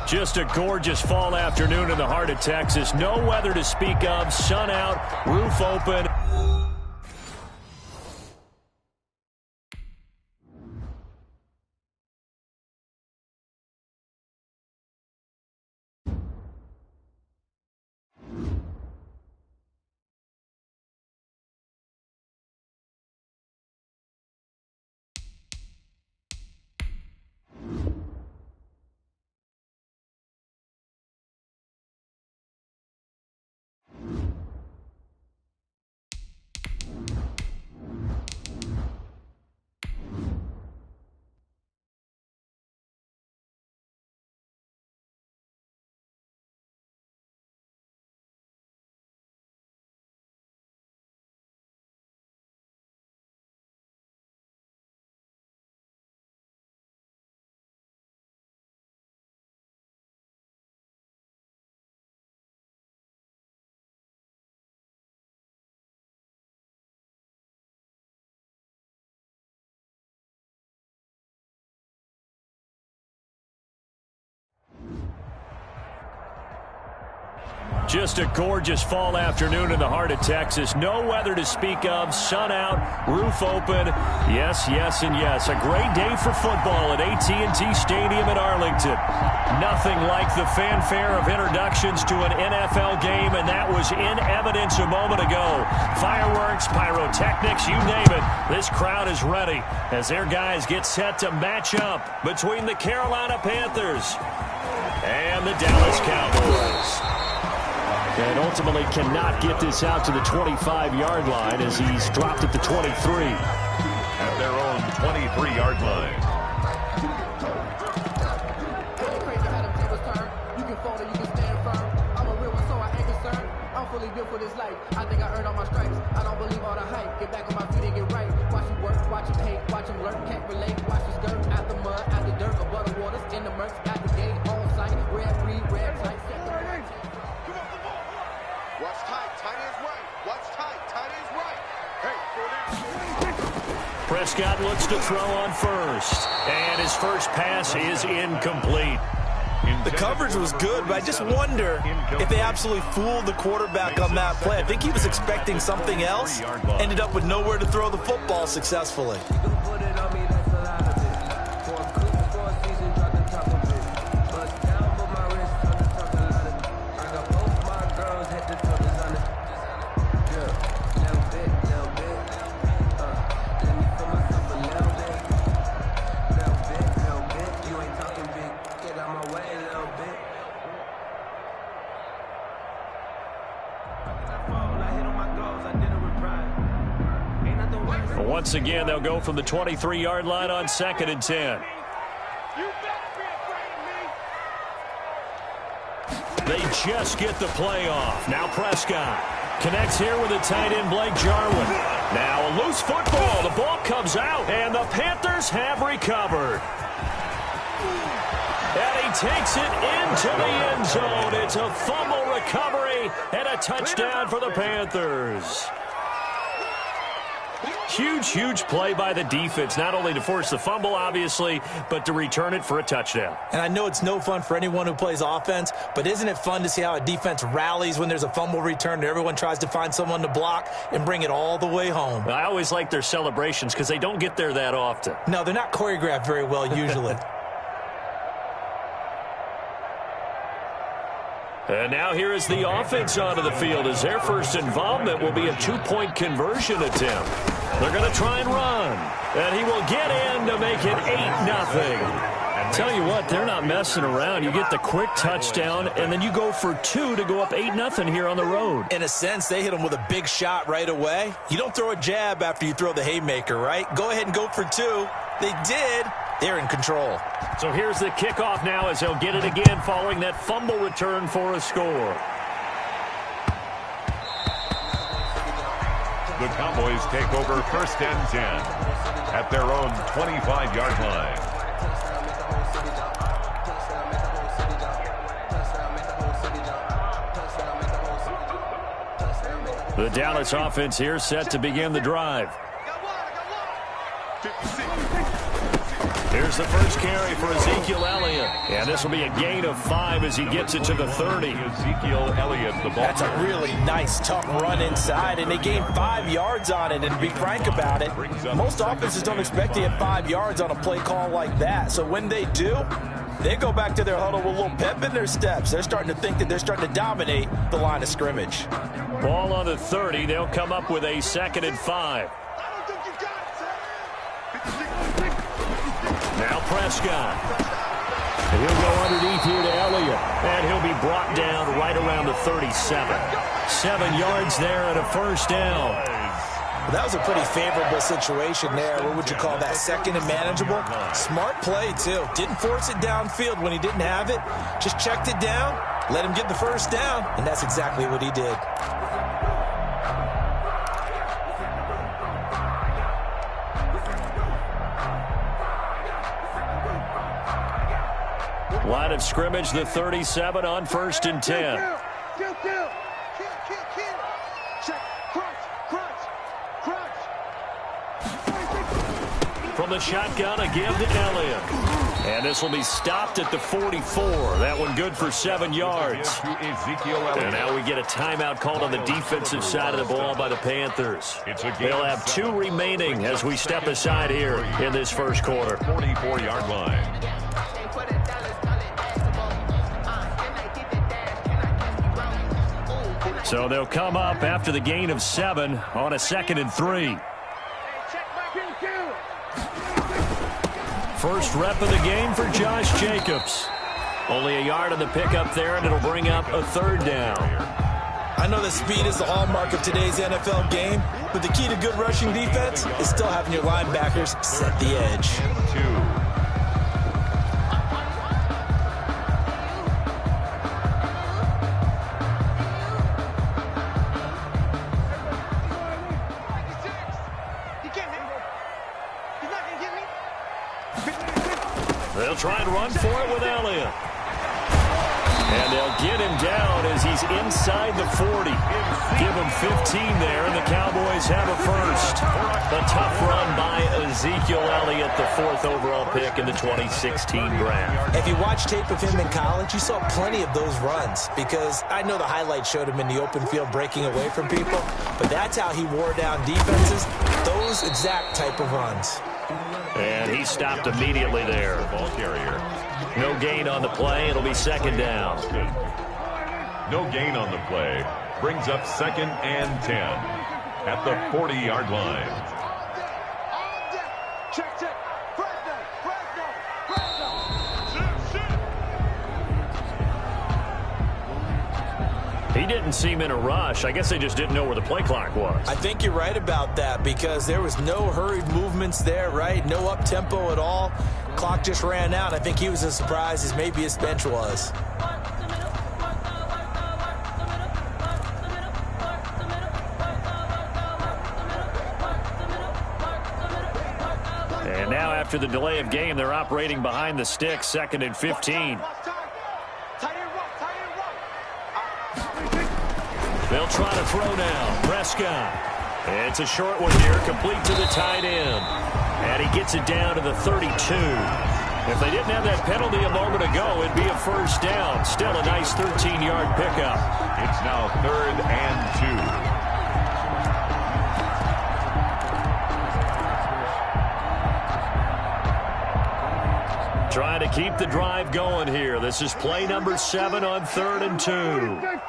Just a gorgeous fall afternoon in the heart of Texas. No weather to speak of. Sun out, roof open. Just a gorgeous fall afternoon in the heart of Texas. No weather to speak of. Sun out, roof open. Yes, yes, and yes. A great day for football at AT&T Stadium in Arlington. Nothing like the fanfare of introductions to an NFL game, and that was in evidence a moment ago. Fireworks, pyrotechnics, you name it. This crowd is ready as their guys get set to match up between the Carolina Panthers and the Dallas Cowboys. And ultimately cannot get this out to the 25-yard line as he's dropped at the 23. At their own 23-yard line. You can fold it, you can stand firm. I'm a real one, so I ain't concerned. I'm fully built for this life. I think I earned all my stripes. I don't believe all the hype. Get back on my feet and get right. Watch him work, watch him hate, watch him lurk, can't relate. Watch his skirt out the mud, out the dirt, above the waters, in the murks, at the gate, on sight. Red, free, red, tight. Watch tight, tight is right. Watch tight, tight is right. Hey, Prescott looks to throw on first, and his first pass is incomplete. The coverage was good, but I just wonder if they absolutely fooled the quarterback on that play. I think he was expecting something else, ended up with nowhere to throw the football successfully. Once again, they'll go from the 23-yard line on 2nd and 10. They just get the play off. Now Prescott connects here with a tight end, Blake Jarwin. Now a loose football. The ball comes out, and the Panthers have recovered. And he takes it into the end zone. It's a fumble recovery and a touchdown for the Panthers. Huge, huge play by the defense, not only to force the fumble, obviously, but to return it for a touchdown. And I know it's no fun for anyone who plays offense, but isn't it fun to see how a defense rallies when there's a fumble return and everyone tries to find someone to block and bring it all the way home? I always like their celebrations because they don't get there that often. No, they're not choreographed very well usually. And now here is the offense onto the field as their first involvement will be a two-point conversion attempt. They're going to try and run. And he will get in to make it 8-0. Tell you what, they're not messing around. You get the quick touchdown, and then you go for 2 to go up 8-0 here on the road. In a sense, they hit him with a big shot right away. You don't throw a jab after you throw the haymaker, right? Go ahead and go for 2. They did. They're in control. So here's the kickoff now as they'll get it again following that fumble return for a score. The Cowboys take over 1st and 10 at their own 25-yard line. The Dallas offense here set to begin the drive. Here's the first carry for Ezekiel Elliott. And this will be a gain of 5 as he gets it to the 30. Ezekiel Elliott, the ball. That's a really nice, tough run inside, and they gained 5 yards on it. And to be frank about it, most offenses don't expect to get 5 yards on a play call like that. So when they do, they go back to their huddle with a little pep in their steps. They're starting to think that they're starting to dominate the line of scrimmage. Ball on the 30. They'll come up with a 2nd and 5. Now Prescott. And he'll go underneath here to Elliott. And he'll be brought down right around the 37. 7 yards there and a first down. Well, that was a pretty favorable situation there. What would you call that? 2nd and manageable? Smart play, too. Didn't force it downfield when he didn't have it. Just checked it down, let him get the first down, and that's exactly what he did. Line of scrimmage, the 37 on 1st and 10. From the shotgun, a give to Elliott. And this will be stopped at the 44. That one good for 7 yards. And now we get a timeout called on the defensive side of the ball by the Panthers. They'll have 2 remaining as we step aside here in this first quarter. 44-yard line. So they'll come up after the gain of 7 on a 2nd and 3. First rep of the game for Josh Jacobs. Only a yard on the pickup there, and it'll bring up a 3rd down. I know that speed is the hallmark of today's NFL game, but the key to good rushing defense is still having your linebackers set the edge. 2. They'll try and run for it with Elliott. And they'll get him down as he's inside the 40. Give him 15 there, and the Cowboys have a first. A tough run by Ezekiel Elliott, the 4th overall pick in the 2016 draft. If you watch tape of him in college, you saw plenty of those runs, because I know the highlights showed him in the open field breaking away from people, but that's how he wore down defenses, those exact type of runs. And he stopped immediately there. Ball carrier. No gain on the play. It'll be 2nd down. No gain on the play. Brings up 2nd and 10 at the 40-yard line. He didn't seem in a rush. I guess they just didn't know where the play clock was. I think you're right about that, because there was no hurried movements there, right? No up-tempo at all. Clock just ran out. I think he was as surprised as maybe his bench was. And now after the delay of game, they're operating behind the sticks, 2nd and 15. They'll try to throw now. Prescott. It's a short one here, complete to the tight end. And he gets it down to the 32. If they didn't have that penalty a moment ago, it'd be a first down. Still a nice 13-yard pickup. It's now 3rd and 2. Trying to keep the drive going here. This is play number 7 on 3rd and 2.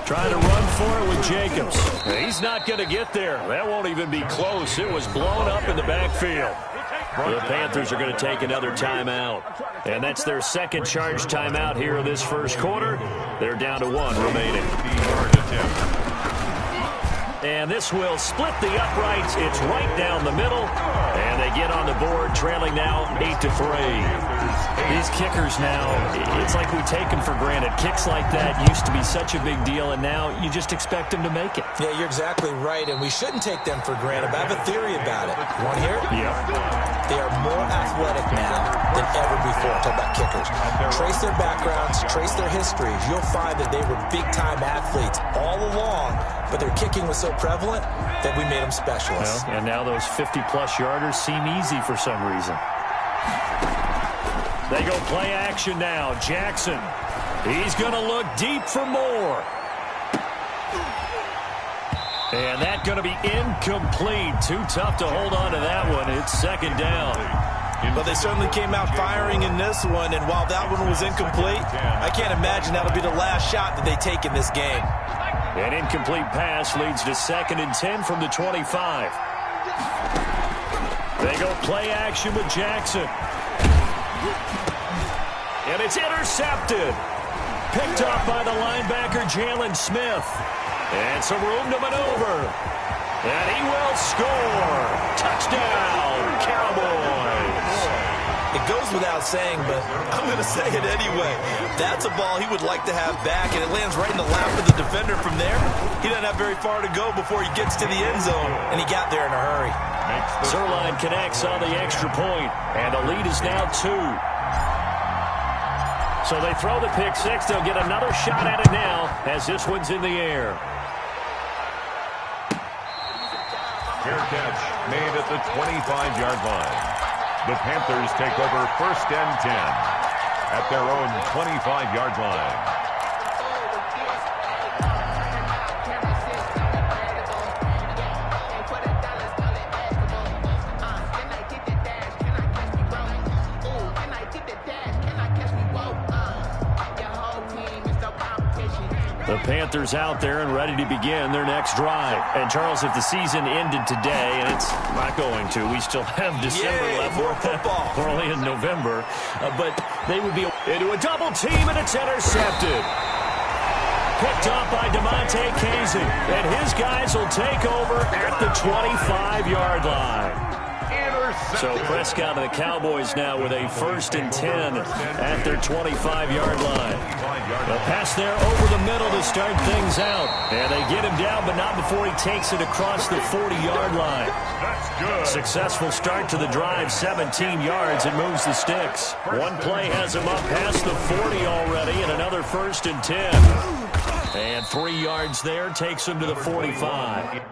Trying to run for it with Jacobs. He's not going to get there. That won't even be close. It was blown up in the backfield. The Panthers are going to take another timeout. And that's their 2nd charge timeout here in this first quarter. They're down to 1 remaining. And this will split the uprights. It's right down the middle. And they get on the board, trailing now 8-3. These kickers now, it's like we take them for granted. Kicks like that used to be such a big deal, and now you just expect them to make it. Yeah, you're exactly right, and we shouldn't take them for granted, but I have a theory about it. You want to hear it? Yeah. They are more athletic now than ever before. Talk about kickers. Trace their backgrounds, trace their histories. You'll find that they were big-time athletes all along, but their kicking was so prevalent that we made them specialists. Well, and now those 50-plus yarders seem easy for some reason. They go play action now. Jackson. He's going to look deep for more. And that's going to be incomplete. Too tough to hold on to that one. It's second down. But they certainly came out firing in this one, and while that one was incomplete, I can't imagine that'll be the last shot that they take in this game. An incomplete pass leads to 2nd and 10 from the 25. They go play action with Jackson. And it's intercepted. Picked off by the linebacker, Jalen Smith. And some room to maneuver. And he will score. Touchdown, Cowboys. It goes without saying, but I'm going to say it anyway. That's a ball he would like to have back, and it lands right in the lap of the defender from there. He doesn't have very far to go before he gets to the end zone, and he got there in a hurry. Zuerlein connects on the extra point, and the lead is now 2. So they throw the pick six. They'll get another shot at it now as this one's in the air. Fair catch made at the 25-yard line. The Panthers take over 1st and 10 at their own 25-yard line. The Panthers out there and ready to begin their next drive. And, Charles, if the season ended today, and it's not going to, we still have December left. More football. We're only in November. But they would be into a double team, and it's intercepted. Picked off by DeMonte Casey. And his guys will take over at the 25-yard line. So Prescott and the Cowboys now with a 1st and 10 at their 25-yard line. A pass there over the middle to start things out. And they get him down, but not before he takes it across the 40-yard line. Successful start to the drive, 17 yards, and moves the sticks. One play has him up past the 40 already, and another 1st and 10. And 3 yards there takes him to the 45.